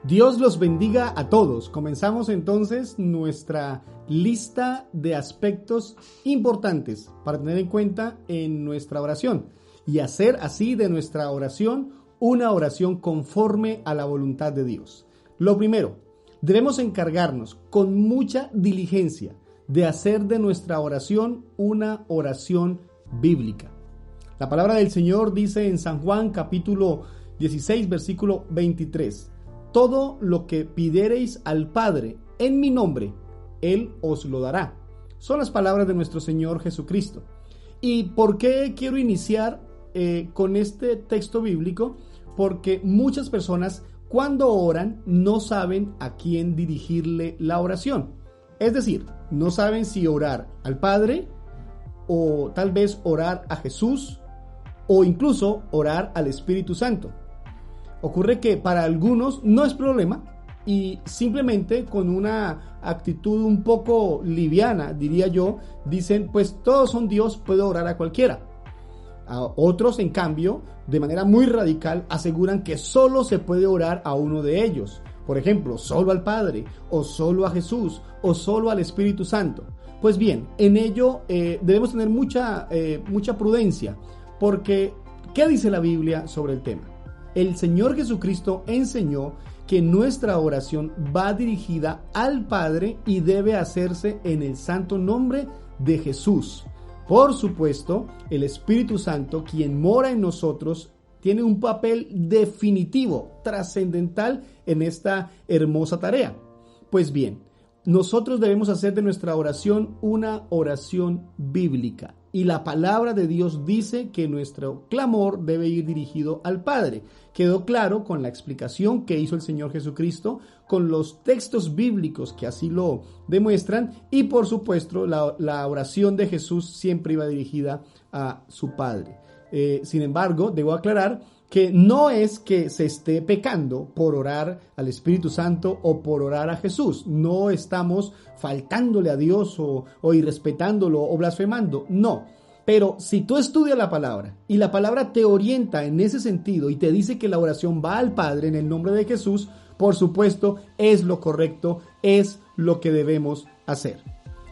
Dios los bendiga a todos. Comenzamos entonces nuestra lista de aspectos importantes para tener en cuenta en nuestra oración y hacer así de nuestra oración una oración conforme a la voluntad de Dios. Lo primero, debemos encargarnos con mucha diligencia de hacer de nuestra oración una oración bíblica. La palabra del Señor dice en San Juan capítulo 16 versículo 23: todo lo que pidiereis al Padre en mi nombre, Él os lo dará. Son las palabras de nuestro Señor Jesucristo. ¿Y por qué quiero iniciar con este texto bíblico? Porque muchas personas cuando oran no saben a quién dirigirle la oración. Es decir, no saben si orar al Padre o tal vez orar a Jesús o incluso orar al Espíritu Santo. Ocurre que para algunos no es problema y simplemente con una actitud un poco liviana, diría yo, dicen, pues todos son Dios, puedo orar a cualquiera. A otros, en cambio, de manera muy radical, aseguran que solo se puede orar a uno de ellos. Por ejemplo, solo al Padre, o solo a Jesús, o solo al Espíritu Santo. Pues bien, en ello debemos tener mucha prudencia, porque ¿qué dice la Biblia sobre el tema? El Señor Jesucristo enseñó que nuestra oración va dirigida al Padre y debe hacerse en el santo nombre de Jesús. Por supuesto, el Espíritu Santo, quien mora en nosotros, tiene un papel definitivo, trascendental en esta hermosa tarea. Pues bien, nosotros debemos hacer de nuestra oración una oración bíblica. Y la palabra de Dios dice que nuestro clamor debe ir dirigido al Padre. Quedó claro con la explicación que hizo el Señor Jesucristo, con los textos bíblicos que así lo demuestran, y por supuesto la oración de Jesús siempre iba dirigida a su Padre. Sin embargo, debo aclarar que no es que se esté pecando por orar al Espíritu Santo o por orar a Jesús. No estamos faltándole a Dios o irrespetándolo o blasfemando. No. Pero si tú estudias la palabra y la palabra te orienta en ese sentido y te dice que la oración va al Padre en el nombre de Jesús, por supuesto es lo correcto, es lo que debemos hacer.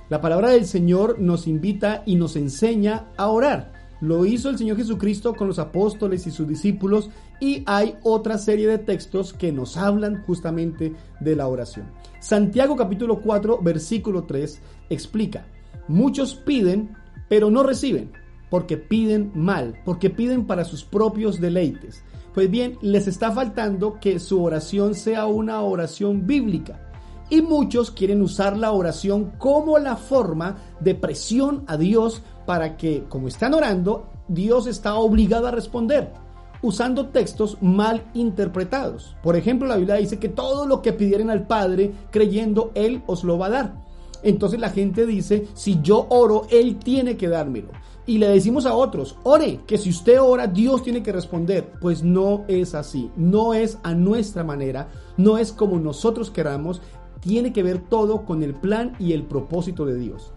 La palabra del Señor nos invita y nos enseña a orar. Lo hizo el Señor Jesucristo con los apóstoles y sus discípulos, y hay otra serie de textos que nos hablan justamente de la oración. Santiago capítulo 4 versículo 3 explica: muchos piden pero no reciben, porque piden mal, porque piden para sus propios deleites. Pues bien, les está faltando que su oración sea una oración bíblica. Y muchos quieren usar la oración como la forma de presión a Dios para que, como están orando, Dios está obligado a responder, usando textos mal interpretados. Por ejemplo, la Biblia dice que todo lo que pidieren al Padre, creyendo, Él os lo va a dar. Entonces la gente dice, si yo oro, Él tiene que dármelo. Y le decimos a otros, ore, que si usted ora, Dios tiene que responder. Pues no es así, no es a nuestra manera, no es como nosotros queramos. Tiene que ver todo con el plan y el propósito de Dios.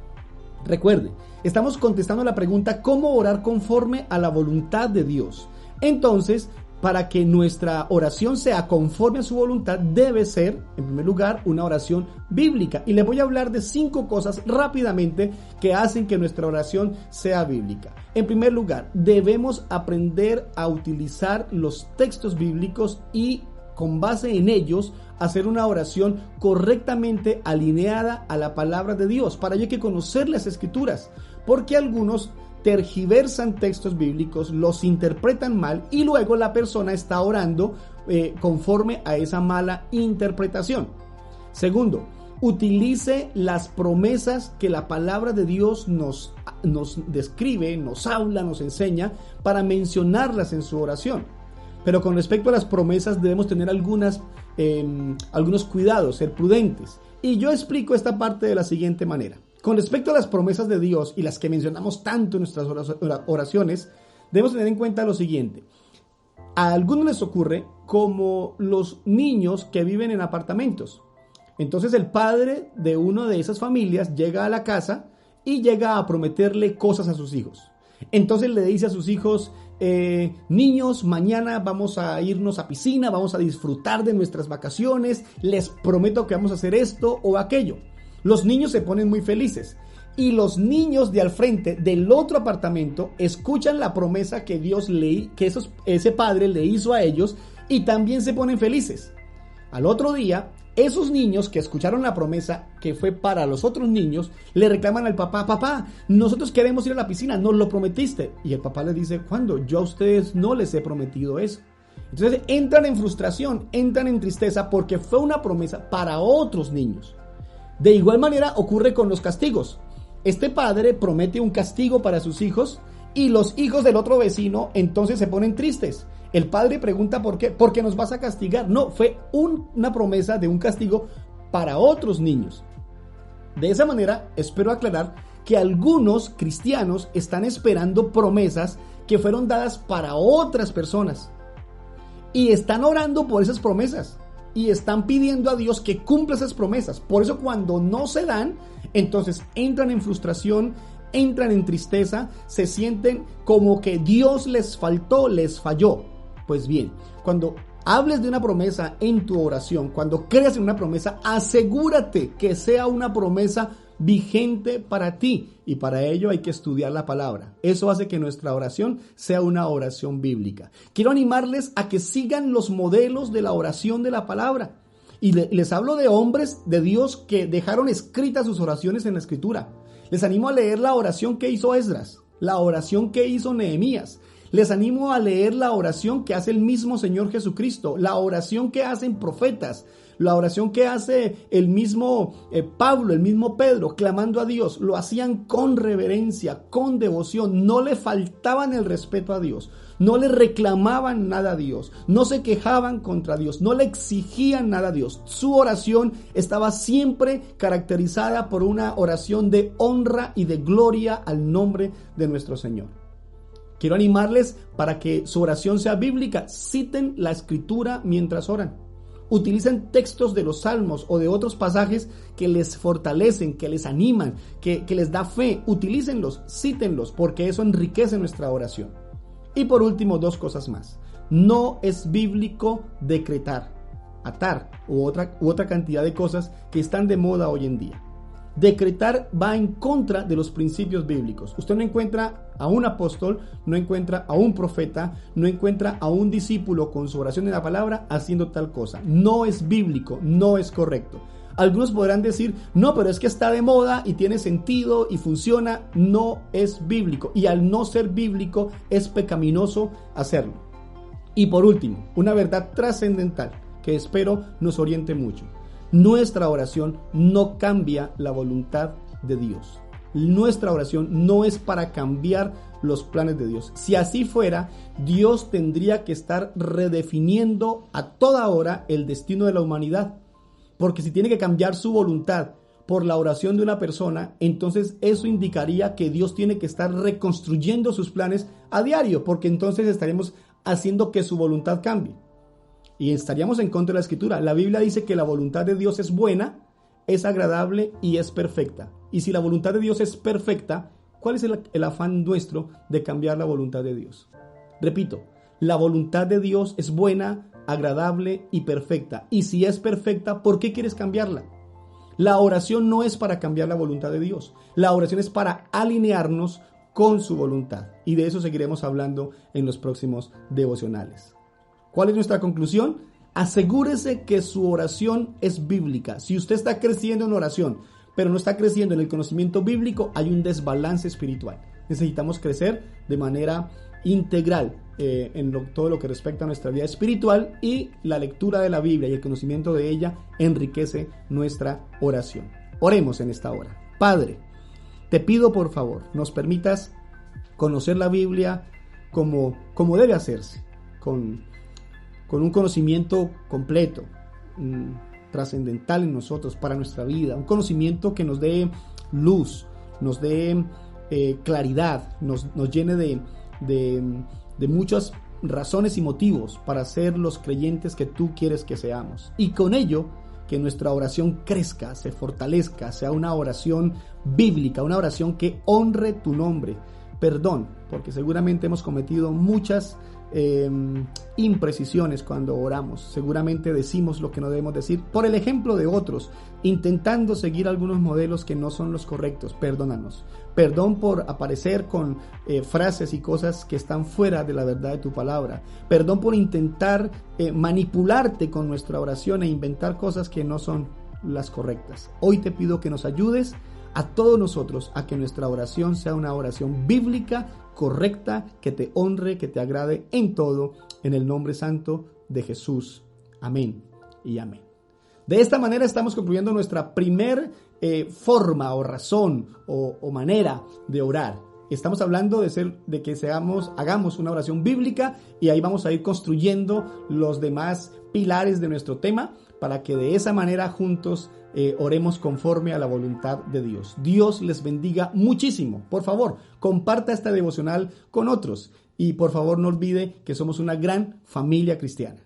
Recuerde, estamos contestando la pregunta ¿cómo orar conforme a la voluntad de Dios? Entonces, para que nuestra oración sea conforme a su voluntad, debe ser, en primer lugar, una oración bíblica. Y les voy a hablar de 5 cosas rápidamente que hacen que nuestra oración sea bíblica. En primer lugar, debemos aprender a utilizar los textos bíblicos y, con base en ellos, hacer una oración correctamente alineada a la palabra de Dios. Para ello hay que conocer las Escrituras, porque algunos tergiversan textos bíblicos, los interpretan mal y luego la persona está orando conforme a esa mala interpretación. Segundo, utilice las promesas que la palabra de Dios nos describe, nos habla, nos enseña, para mencionarlas en su oración. Pero con respecto a las promesas debemos tener algunos cuidados, ser prudentes. Y yo explico esta parte de la siguiente manera. Con respecto a las promesas de Dios y las que mencionamos tanto en nuestras oraciones, debemos tener en cuenta lo siguiente. A algunos les ocurre como los niños que viven en apartamentos. Entonces el padre de una de esas familias llega a la casa y llega a prometerle cosas a sus hijos. Entonces le dice a sus hijos, niños, mañana vamos a irnos a piscina, vamos a disfrutar de nuestras vacaciones, les prometo que vamos a hacer esto o aquello. Los niños se ponen muy felices y los niños de al frente del otro apartamento escuchan la promesa que ese padre le hizo a ellos y también se ponen felices. Al otro día, esos niños que escucharon la promesa que fue para los otros niños, le reclaman al papá, papá, nosotros queremos ir a la piscina, nos lo prometiste. Y el papá les dice, ¿cuándo? Yo a ustedes no les he prometido eso. Entonces entran en frustración, entran en tristeza porque fue una promesa para otros niños. De igual manera ocurre con los castigos. Este padre promete un castigo para sus hijos y los hijos del otro vecino entonces se ponen tristes. El padre pregunta ¿por qué? Porque nos vas a castigar. No, fue una promesa de un castigo para otros niños. De esa manera, espero aclarar que algunos cristianos están esperando promesas que fueron dadas para otras personas. Y están orando por esas promesas. Y están pidiendo a Dios que cumpla esas promesas. Por eso cuando no se dan, entonces entran en frustración, entran en tristeza, se sienten como que Dios les faltó, les falló. Pues bien, cuando hables de una promesa en tu oración, cuando creas en una promesa, asegúrate que sea una promesa vigente para ti y para ello hay que estudiar la palabra. Eso hace que nuestra oración sea una oración bíblica. Quiero animarles a que sigan los modelos de la oración de la palabra y les hablo de hombres de Dios que dejaron escritas sus oraciones en la escritura. Les animo a leer la oración que hizo Esdras, la oración que hizo Nehemías. Les animo a leer la oración que hace el mismo Señor Jesucristo, la oración que hacen profetas, la oración que hace el mismo Pablo, el mismo Pedro, clamando a Dios. Lo hacían con reverencia, con devoción, no le faltaban el respeto a Dios, no le reclamaban nada a Dios, no se quejaban contra Dios, no le exigían nada a Dios. Su oración estaba siempre caracterizada por una oración de honra y de gloria al nombre de nuestro Señor. Quiero animarles para que su oración sea bíblica. Citen la escritura mientras oran. Utilicen textos de los salmos o de otros pasajes que les fortalecen, que les animan, que les da fe. Utilícenlos, cítenlos, porque eso enriquece nuestra oración. Y por último, 2 cosas más. No es bíblico decretar, atar u otra cantidad de cosas que están de moda hoy en día. Decretar va en contra de los principios bíblicos. Usted no encuentra a un apóstol, no encuentra a un profeta, no encuentra a un discípulo con su oración en la palabra haciendo tal cosa. No es bíblico, no es correcto. Algunos podrán decir, no, pero es que está de moda y tiene sentido y funciona. No es bíblico y al no ser bíblico es pecaminoso hacerlo. Y por último, una verdad trascendental que espero nos oriente mucho. Nuestra oración no cambia la voluntad de Dios. Nuestra oración no es para cambiar los planes de Dios. Si así fuera, Dios tendría que estar redefiniendo a toda hora el destino de la humanidad. Porque si tiene que cambiar su voluntad por la oración de una persona, entonces eso indicaría que Dios tiene que estar reconstruyendo sus planes a diario, porque entonces estaríamos haciendo que su voluntad cambie. Y estaríamos en contra de la Escritura. La Biblia dice que la voluntad de Dios es buena, es agradable y es perfecta. Y si la voluntad de Dios es perfecta, ¿cuál es el afán nuestro de cambiar la voluntad de Dios? Repito, la voluntad de Dios es buena, agradable y perfecta. Y si es perfecta, ¿por qué quieres cambiarla? La oración no es para cambiar la voluntad de Dios. La oración es para alinearnos con su voluntad. Y de eso seguiremos hablando en los próximos devocionales. ¿Cuál es nuestra conclusión? Asegúrese que su oración es bíblica. Si usted está creciendo en oración, pero no está creciendo en el conocimiento bíblico, hay un desbalance espiritual. Necesitamos crecer de manera integral todo lo que respecta a nuestra vida espiritual, y la lectura de la Biblia y el conocimiento de ella enriquece nuestra oración. Oremos en esta hora. Padre, te pido por favor, nos permitas conocer la Biblia como debe hacerse, con un conocimiento completo, trascendental en nosotros, para nuestra vida, un conocimiento que nos dé luz, nos dé claridad, nos llene de muchas razones y motivos para ser los creyentes que tú quieres que seamos. Y con ello que nuestra oración crezca, se fortalezca, sea una oración bíblica, una oración que honre tu nombre. Perdón, porque seguramente hemos cometido muchas imprecisiones cuando oramos. Seguramente decimos lo que no debemos decir por el ejemplo de otros, intentando seguir algunos modelos que no son los correctos. Perdónanos. Perdón por aparecer con frases y cosas que están fuera de la verdad de tu palabra. Perdón por intentar manipularte con nuestra oración e inventar cosas que no son las correctas. Hoy te pido que nos ayudes a todos nosotros a que nuestra oración sea una oración bíblica, correcta, que te honre, que te agrade en todo, en el nombre santo de Jesús. Amén y amén. De esta manera estamos concluyendo nuestra primer forma o razón o manera de orar. Estamos hablando de que hagamos una oración bíblica, y ahí vamos a ir construyendo los demás pilares de nuestro tema para que de esa manera juntos oremos conforme a la voluntad de Dios. Dios les bendiga muchísimo. Por favor, comparta esta devocional con otros y por favor no olvide que somos una gran familia cristiana.